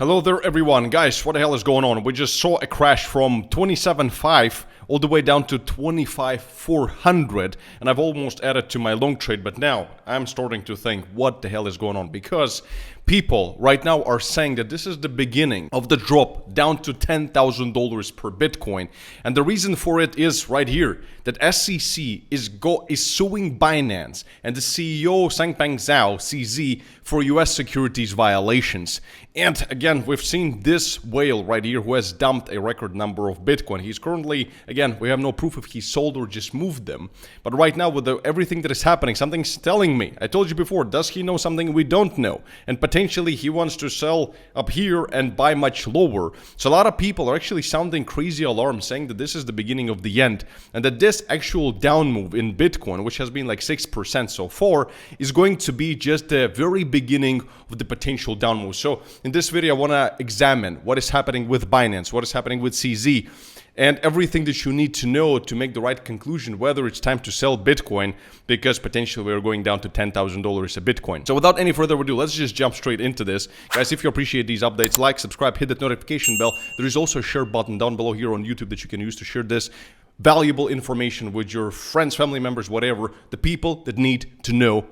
Hello there everyone, guys, what the hell is going on? We just saw a crash from 27.5 all the way down to 25.400 and I've almost added to my long trade, but now I'm starting to think what the hell is going on, because people right now are saying that this is the beginning of the drop down to $10,000 per Bitcoin, and the reason for it is right here, that SEC is suing Binance and the CEO Changpeng Zhao, CZ, for US securities violations. And again, we've seen this whale right here who has dumped a record number of Bitcoin. He's currently, again, we have no proof if he sold or just moved them. But right now, with everything that is happening, something's telling me. I told you before, does he know something we don't know? And potentially he wants to sell up here and buy much lower. So a lot of people are actually sounding crazy alarm, saying that this is the beginning of the end, and that this actual down move in Bitcoin, which has been like 6% so far, is going to be just the very beginning of the potential down move. So in this video, I want to examine what is happening with Binance, what is happening with CZ, and everything that you need to know to make the right conclusion whether it's time to sell Bitcoin, because potentially we're going down to $10,000 a Bitcoin. So without any further ado, let's just jump straight into this. Guys, if you appreciate these updates, like, subscribe, hit that notification bell. There is also a share button down below here on YouTube that you can use to share this valuable information with your friends, family members, whatever, the people that need to know.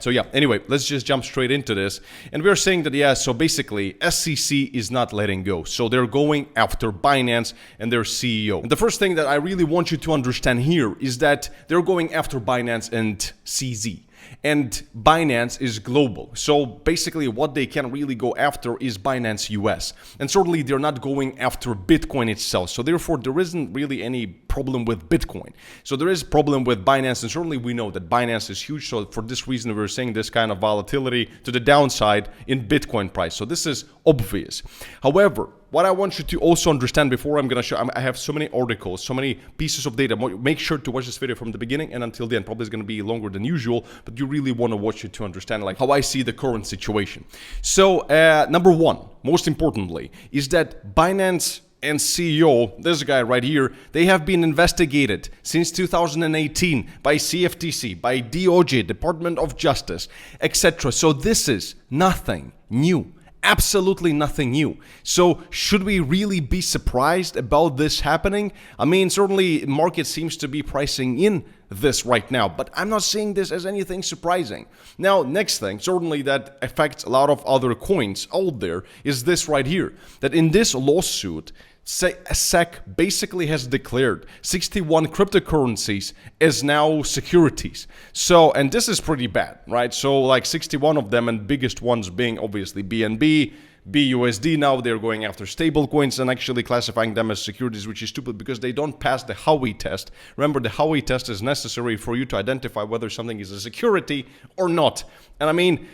So yeah, anyway, let's just jump straight into this. And we're saying that, yeah, so basically SEC is not letting go. So they're going after Binance and their CEO. And the first thing that I really want you to understand here is that they're going after Binance and CZ. And Binance is global. So basically what they can really go after is Binance US. And certainly they're not going after Bitcoin itself. So therefore there isn't really any problem with Bitcoin. So there is a problem with Binance, and certainly we know that Binance is huge. So for this reason we're seeing this kind of volatility to the downside in Bitcoin price. So this is obvious. However, what I want you to also understand before I'm going to show, I have so many articles, so many pieces of data. Make sure to watch this video from the beginning and until the end. Probably it's going to be longer than usual, but you really want to watch it to understand like how I see the current situation. So number one, most importantly, is that Binance and CEO, this guy right here, they have been investigated since 2018 by CFTC, by DOJ, Department of Justice, etc. So this is nothing new. Absolutely nothing new. So should we really be surprised about this happening? I mean, certainly market seems to be pricing in this right now, but I'm not seeing this as anything surprising. Now, next thing, certainly that affects a lot of other coins out there, is this right here, that in this lawsuit, SEC basically has declared 61 cryptocurrencies as now securities. So, and this is pretty bad, right? So like 61 of them, and biggest ones being obviously BNB, BUSD. Now they're going after stable coins and actually classifying them as securities, which is stupid because they don't pass the Howey test. Remember, the Howey test is necessary for you to identify whether something is a security or not. And I mean,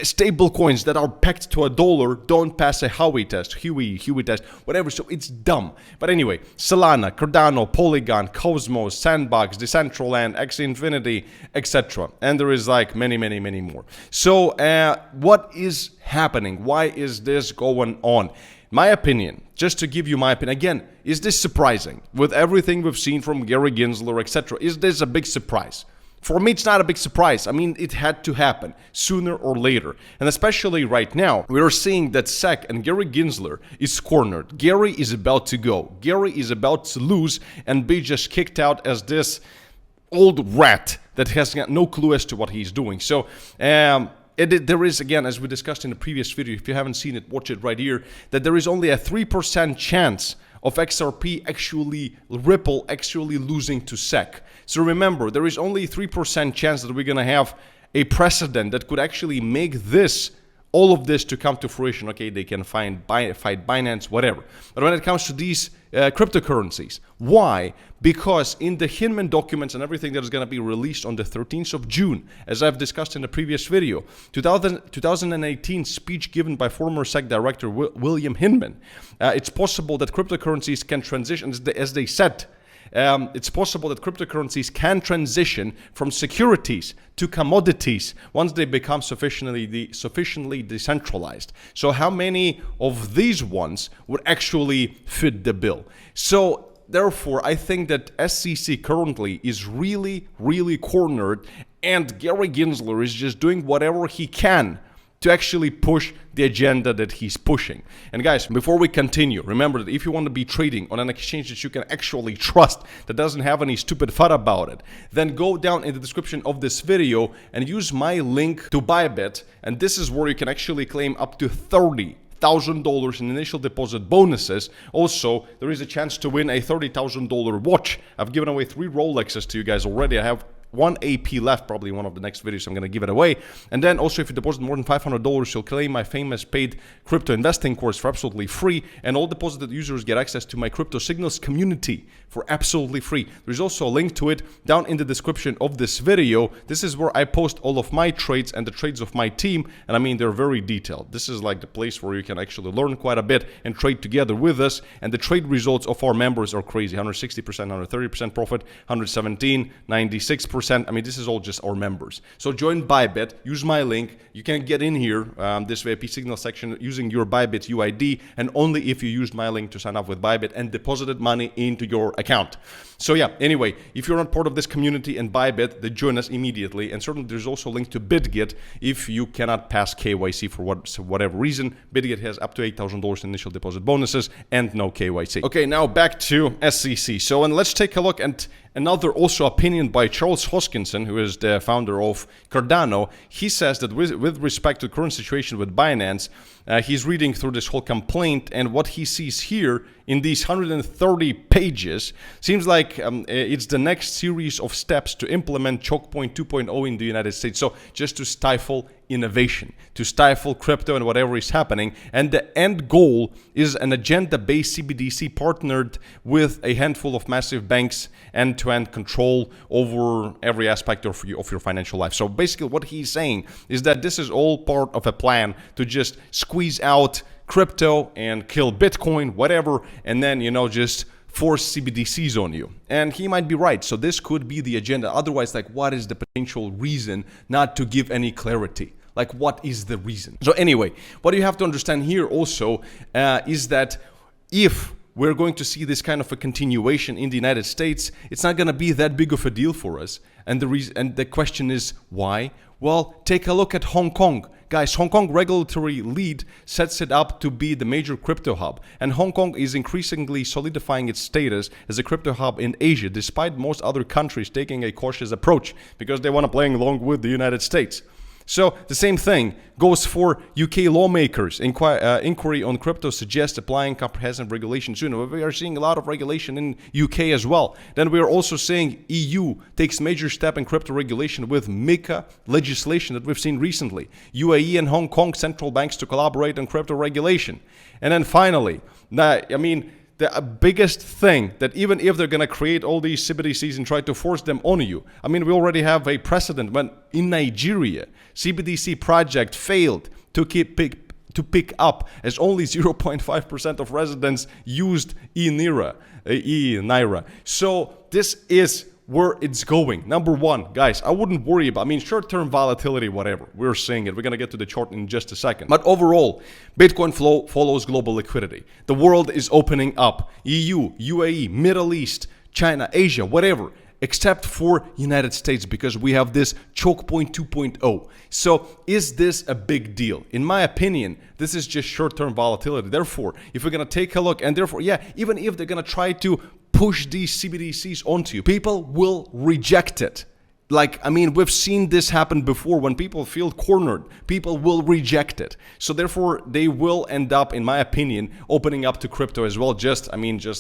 stable coins that are pegged to $1 don't pass a Howey test, Huey test, whatever. So it's dumb. But anyway, Solana, Cardano, Polygon, Cosmos, Sandbox, Decentraland, Axie Infinity, etc. And there is like many more. So what is happening? Why is this going on? My opinion, just to give you my opinion, again, is this surprising? With everything we've seen from Gary Gensler, etc., is this a big surprise? For me, it's not a big surprise. I mean, it had to happen sooner or later. And especially right now, we are seeing that SEC and Gary Gensler is cornered. Gary is about to go. Gary is about to lose and be just kicked out as this old rat that has got no clue as to what he's doing. So, there is, again, as we discussed in the previous video, if you haven't seen it, watch it right here, that there is only a 3% chance of XRP Ripple actually losing to SEC. So remember, there is only 3% chance that we're going to have a precedent that could actually make all of this to come to fruition. Okay, they can fight Binance, whatever. But when it comes to these cryptocurrencies, why? Because in the Hinman documents and everything that is going to be released on the 13th of June, as I've discussed in the previous video, 2018 speech given by former SEC Director William Hinman, it's possible that cryptocurrencies can transition, as they said, it's possible that cryptocurrencies can transition from securities to commodities once they become sufficiently decentralized. So how many of these ones would actually fit the bill? So therefore, I think that SEC currently is really cornered, and Gary Gensler is just doing whatever he can to actually push the agenda that he's pushing. And guys, before we continue, remember that if you want to be trading on an exchange that you can actually trust, that doesn't have any stupid FUD about it, then go down in the description of this video and use my link to Bybit, and this is where you can actually claim up to $30,000 in initial deposit bonuses. Also, there is a chance to win a $30,000 watch. I've given away 3 Rolexes to you guys already. I have 1 AP left, probably one of the next videos I'm going to give it away. And then also, if you deposit more than $500, you'll claim my famous paid crypto investing course for absolutely free. And all deposited users get access to my Crypto Signals community for absolutely free. There's also a link to it down in the description of this video. This is where I post all of my trades and the trades of my team. And I mean, they're very detailed. This is like the place where you can actually learn quite a bit and trade together with us. And the trade results of our members are crazy. 160%, 130% profit, 117, 96%. I mean, this is all just our members. So join Bybit, use my link. You can get in here, this VIP signal section, using your Bybit UID, and only if you used my link to sign up with Bybit and deposited money into your account. So yeah, anyway, if you're not part of this community and Bybit, then join us immediately. And certainly there's also a link to BitGet if you cannot pass KYC for whatever reason. BitGet has up to $8,000 initial deposit bonuses and no KYC. Okay, now back to SEC. So, and let's take a look at another also opinion by Charles Hoskinson, who is the founder of Cardano. He says that with respect to the current situation with Binance, he's reading through this whole complaint, and what he sees here in these 130 pages seems like it's the next series of steps to implement Choke Point 2.0 in the United States. So just to stifle innovation, to stifle crypto and whatever is happening. And the end goal is an agenda-based CBDC partnered with a handful of massive banks, end-to-end control over every aspect of your financial life. So basically what he's saying is that this is all part of a plan to just squeeze out crypto and kill Bitcoin, whatever, and then, you know, just force CBDCs on you. And he might be right. So this could be the agenda. Otherwise, like, what is the potential reason not to give any clarity? Like, what is the reason? So anyway, what you have to understand here also is that if we're going to see this kind of a continuation in the United States, it's not going to be that big of a deal for us. And the question is why? Well, take a look at Hong Kong. Guys, Hong Kong regulatory lead sets it up to be the major crypto hub. And Hong Kong is increasingly solidifying its status as a crypto hub in Asia, despite most other countries taking a cautious approach because they want to play along with the United States. So the same thing goes for UK lawmakers. Inquiry on crypto suggests applying comprehensive regulation soon. We are seeing a lot of regulation in UK as well. Then we are also seeing EU takes major step in crypto regulation with MiCA legislation that we've seen recently. UAE and Hong Kong central banks to collaborate on crypto regulation. And then finally, the biggest thing that even if they're going to create all these CBDCs and try to force them on you, I mean, we already have a precedent when in Nigeria, CBDC project failed to pick up as only 0.5% of residents used e-Naira. So this is where it's going. Number one, guys, I wouldn't worry about, short-term volatility, whatever. We're seeing it. We're going to get to the chart in just a second. But overall, Bitcoin flow follows global liquidity. The world is opening up. EU, UAE, Middle East, China, Asia, whatever, except for United States, because we have this Choke Point 2.0. So is this a big deal? In my opinion, this is just short-term volatility. Therefore, if we're going to take a look, and therefore, yeah, even if they're going to try to push these CBDCs onto you, people will reject it. We've seen this happen before. When people feel cornered, people will reject it. So therefore, they will end up, in my opinion, opening up to crypto as well, just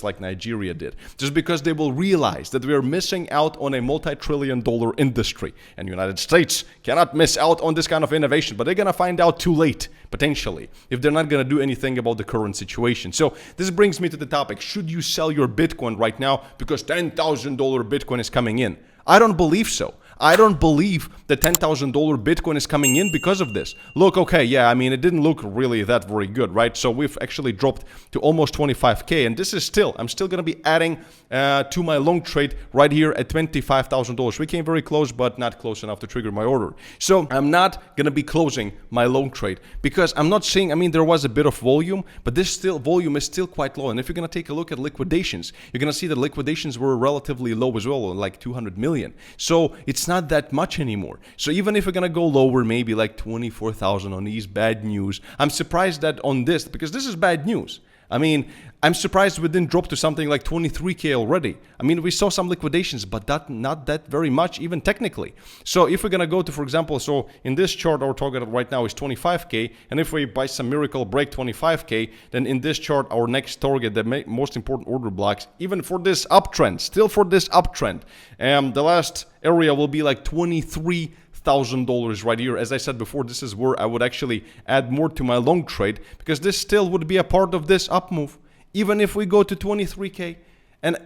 like Nigeria did. Just because they will realize that we are missing out on a multi-trillion-dollar industry. And the United States cannot miss out on this kind of innovation, but they're going to find out too late, potentially, if they're not going to do anything about the current situation. So this brings me to the topic, should you sell your Bitcoin right now because $10,000 Bitcoin is coming in? I don't believe so. I don't believe the $10,000 Bitcoin is coming in because of this. Look, okay, yeah, it didn't look really that very good, right? So we've actually dropped to almost 25K, and this is I'm still going to be adding to my long trade right here at $25,000. We came very close, but not close enough to trigger my order. So I'm not going to be closing my long trade because I'm not seeing, there was a bit of volume, but this volume is still quite low. And if you're going to take a look at liquidations, you're going to see that liquidations were relatively low as well, like 200 million. So it's not that much anymore. So even if we're gonna go lower, maybe like 24,000 on these bad news, I'm surprised that on this, because this is bad news. I mean, I'm surprised we didn't drop to something like 23K already. I mean, we saw some liquidations, but not that very much, even technically. So if we're gonna go to, for example, so in this chart, our target right now is 25K, and if we by some miracle break 25K, then in this chart, our next target, the most important order blocks, even for this uptrend, still for this uptrend, the last area will be like $23,000 right here. As I said before, this is where I would actually add more to my long trade, because this still would be a part of this up move, even if we go to 23K. And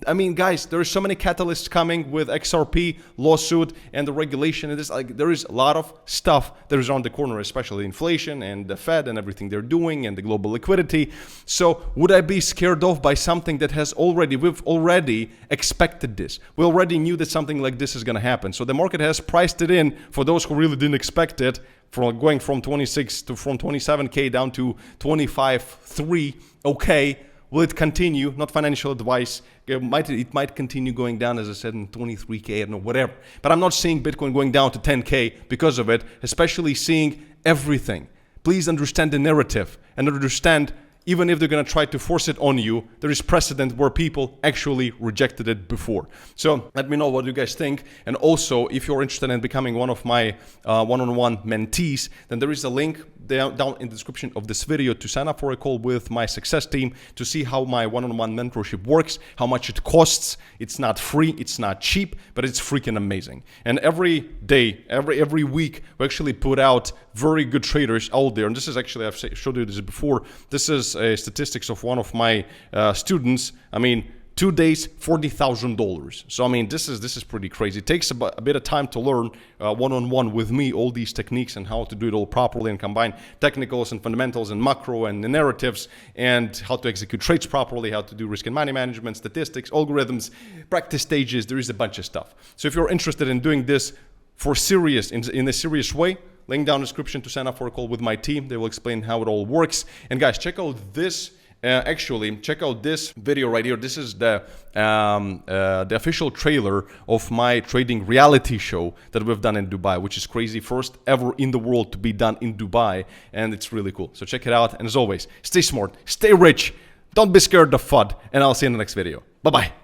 I mean, guys, there are so many catalysts coming with XRP lawsuit and the regulation. And this, like, there is a lot of stuff that is around the corner, especially inflation and the Fed and everything they're doing and the global liquidity. So would I be scared off by something that we've already expected this? We already knew that something like this is going to happen. So the market has priced it in for those who really didn't expect it, from going from 27K down to 25.3. Okay. Will it continue? Not financial advice. It might continue going down, as I said, in 23K, I don't know, whatever. But I'm not seeing Bitcoin going down to 10K because of it, especially seeing everything. Please understand the narrative and understand, even if they're going to try to force it on you, there is precedent where people actually rejected it before. So let me know what you guys think. And also, if you're interested in becoming one of my one-on-one mentees, then there is a link down in the description of this video to sign up for a call with my success team to see how my one-on-one mentorship works, how much it costs. It's not free, it's not cheap, but it's freaking amazing. And every day, every week, we actually put out very good traders out there. And this is actually, I've showed you this before. This is statistics of one of my students. I mean, 2 days, $40,000. So I mean, this is pretty crazy. It takes a bit of time to learn one-on-one with me all these techniques and how to do it all properly and combine technicals and fundamentals and macro and the narratives and how to execute trades properly, how to do risk and money management, statistics, algorithms, practice stages. There is a bunch of stuff. So if you're interested in doing this for serious, in a serious way, link down in the description to sign up for a call with my team. They will explain how it all works. And guys, check out this. Check out this video right here. This is the official trailer of my trading reality show that we've done in Dubai, which is crazy. First ever in the world to be done in Dubai, and it's really cool. So check it out. And as always, stay smart, stay rich, don't be scared of FUD, and I'll see you in the next video. Bye-bye.